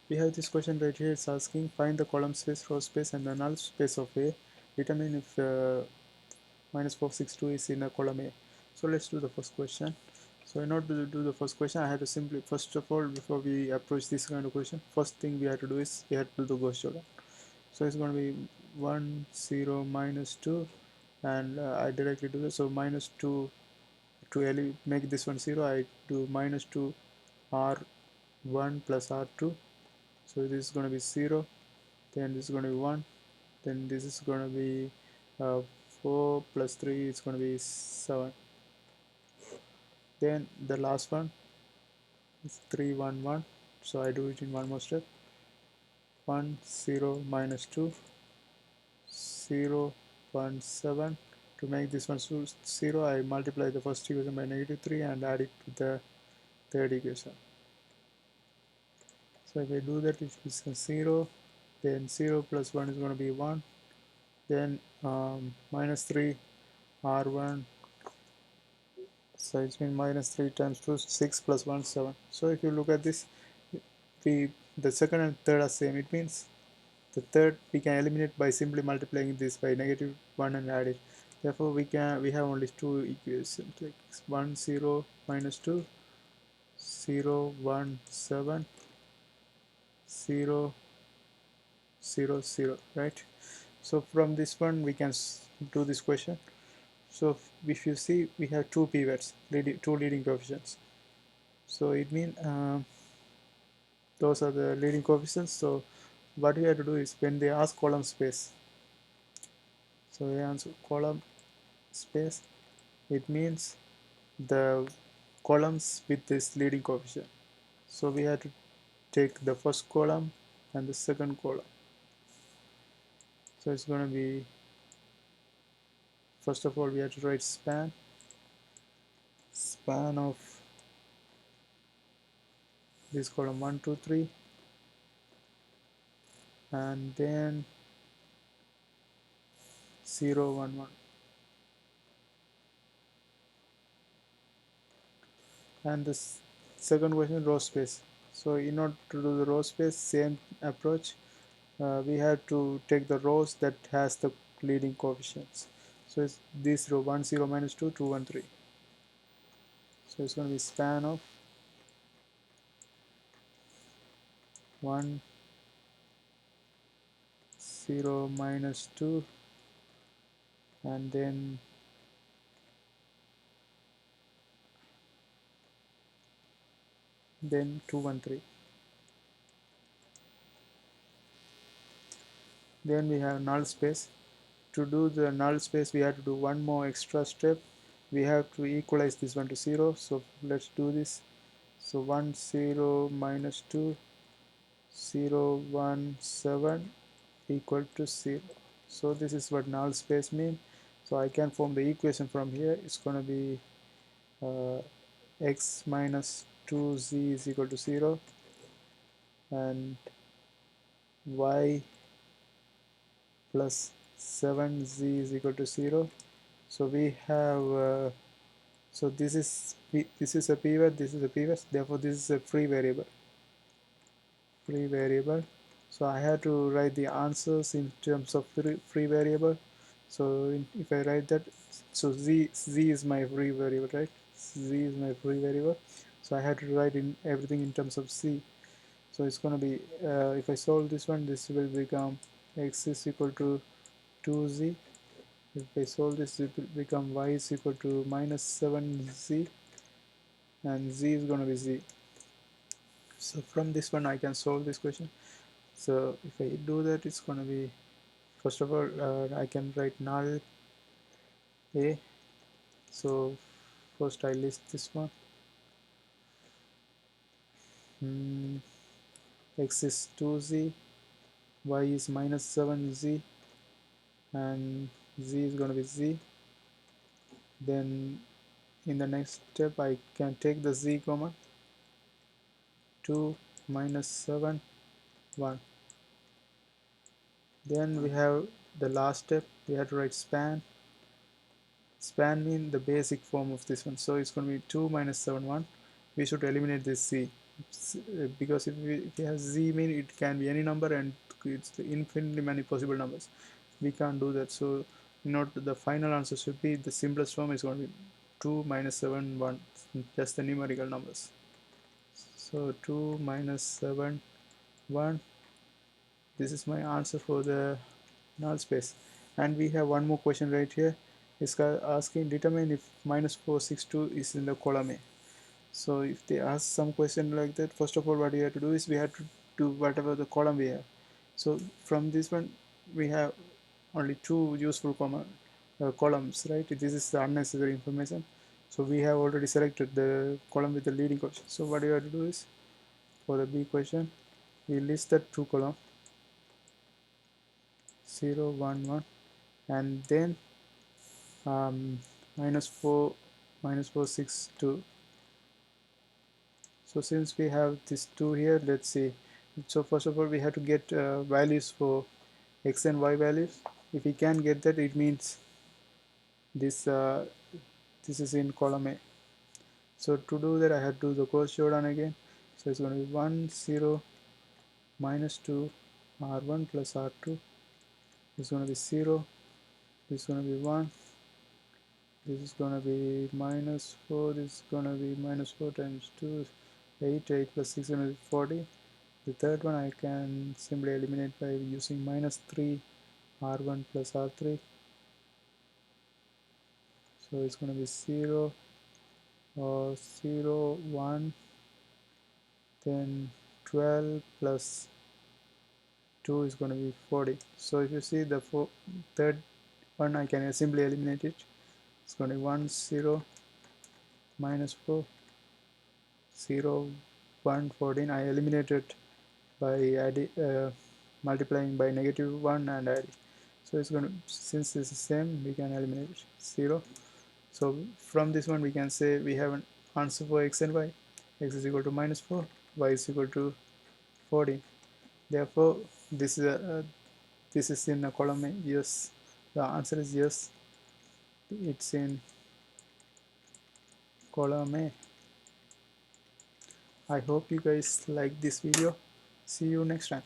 we have this question right here. It's asking find the column space, row space, and the null space of A. Determine if minus 462 is in a column A. So let's do the first question. So in order to do the first question, I had to simply, first of all, before we approach this kind of question, first thing we have to do is we have to do the Gauss Jordan. So it's going to be 1 0 minus 2, and I directly do this. So minus 2, to make this one 0, I do minus 2 r1 plus r2. So this is going to be 0, then this is going to be 1, then this is going to be 4 plus 3 is going to be 7. Then the last one is 3 1 1, so I do it in one more step. 1 0 minus 2 0 1 7. To make this one 0, I multiply the first equation by negative 3 and add it to the third equation. So if I do that, it is 0, then 0 plus 1 is going to be 1, then minus 3 r1, so it's been minus 3 times 2, 6 plus 1 7. So if you look at this, the second and third are same. It means the third we can eliminate by simply multiplying this by negative 1 and add it. Therefore we have only two equations, like 1 0 minus 2 0 1 7 0 0 0, right? So from this one we can do this question. So if you see, we have two pivots, two leading coefficients. So it means those are the leading coefficients. So what we have to do is, when they ask column space, so we answer column space, it means the columns with this leading coefficient. So we have to take the first column and the second column. So it's going to be, first of all, we have to write span of this column 1 2 3, and then 0 1 1, and the second question, row space. So in order to do the row space, same approach, we have to take the rows that has the leading coefficients. So it's this row 1 0 minus 2 2 1 3. So it's going to be span of 1 0 minus 2, and then then 2 1 3. Then we have null space. To do the null space, we have to do one more extra step. We have to equalize this one to 0. So let's do this. So 1 0 minus 2 0 1 7 equal to 0. So this is what null space means. So I can form the equation from here. It's going to be x minus 2z is equal to 0, and y plus 7z is equal to 0. So we have so this is a pivot, this is a pivot, therefore this is a free variable. So I have to write the answers in terms of free variable. So if I write that, so z is my free variable, right? Z is my free variable, so I have to write in everything in terms of z. So it's going to be if I solve this one, this will become x is equal to 2z. If I solve this, it will become y is equal to minus 7z, and z is going to be z. So from this one I can solve this question. So if I do that, it's going to be, first of all, I can write null a. So first I list this one. X is 2z, y is minus 7z, and z is going to be z. Then in the next step I can take the z common. 2 minus 7 1. Then we have the last step, we have to write span. Span means the basic form of this one, so it's going to be 2 minus 7 1. We should eliminate this c. because if we have z mean it can be any number and it's the infinitely many possible numbers. We can't do that. So the final answer should be the simplest form is going to be 2 minus 7 1, just the numerical numbers. So 2 minus 7 1, this is my answer for the null space. And we have one more question right here. It's asking determine if -462 is in the column A. So if they ask some question like that, first of all what we have to do is we have to do whatever the column we have. So from this one we have only two useful columns, right? This is the unnecessary information. So we have already selected the column with the leading question. So what you have to do is for the B question, we list the two columns 0 1 1 and then minus 4 -462. So since we have these two here, let's see. So first of all we have to get values for x and y values. If we can get that, it means this this is in column A. So to do that I have to do the cross showdown again. So it's going to be 1 0 minus 2 r1 plus r2. It's going to be 0. This is going to be 1. This is going to be minus 4. This is going to be minus 4 times 2 8. 8 plus 6 is going to be 40. The third one I can simply eliminate by using minus 3 r1 plus r3. So it's going to be 0 or 0 1, then 12 plus 2 is going to be 40. So if you see the third one, I can simply eliminate it. It's going to be 1 0 minus 4 0 1 14. I eliminated by multiplying by -1 and adding. So it's going to, since this is same, we can eliminate it. 0. So from this one we can say we have an answer for x and y. X is equal to -4, y is equal to 14. Therefore this is in a column A. Yes, the answer is yes, it's in column A. I hope you guys like this video. See you next time.